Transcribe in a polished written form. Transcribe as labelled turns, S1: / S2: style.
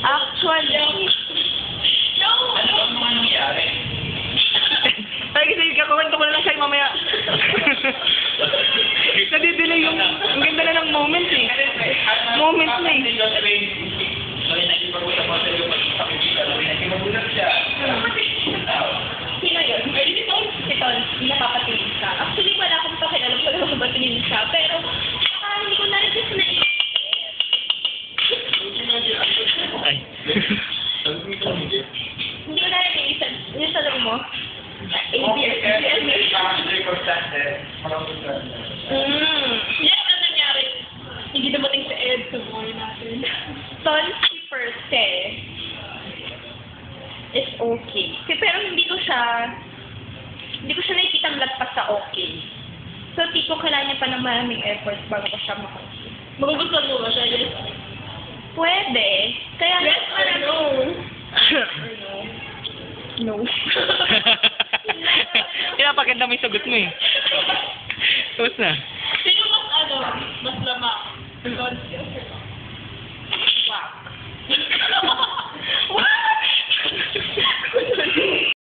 S1: Actually,
S2: Ano ba mga nangyari?
S1: ay kasi kakakwento ko na lang sa'yo mamaya. Nadidelay yung, ang ganda na ng moment eh. Moment na eh.
S2: So, nakipag-usap mo sa iyo, pag-pakikita, nakipag-usap siya.
S3: Sino yun? Si Tol. Si Tol. Hindi napapatingin siya. Actually, wala akong pakialam kung napapatingin siya. Pero, hindi ko na rin kasi naisip.
S1: Ay.
S3: Hindi ko na rin naisip. Yung sa mo? Yan na nangyari. Hindi dumating sa Ed sa buhay natin. Tol, si Perse is okay. Pero hindi ko siya nakikitang lagpas sa okay. So, tipo, kailangan niya pa ng maraming efforts bago ko siya makasin. Magugustuhan mo ba siya? Yes. Pwede. Kaya yes or no? No.
S1: Pinapaganda mo yung sagot mo eh. Tapos na.
S3: Sino mas mas lama?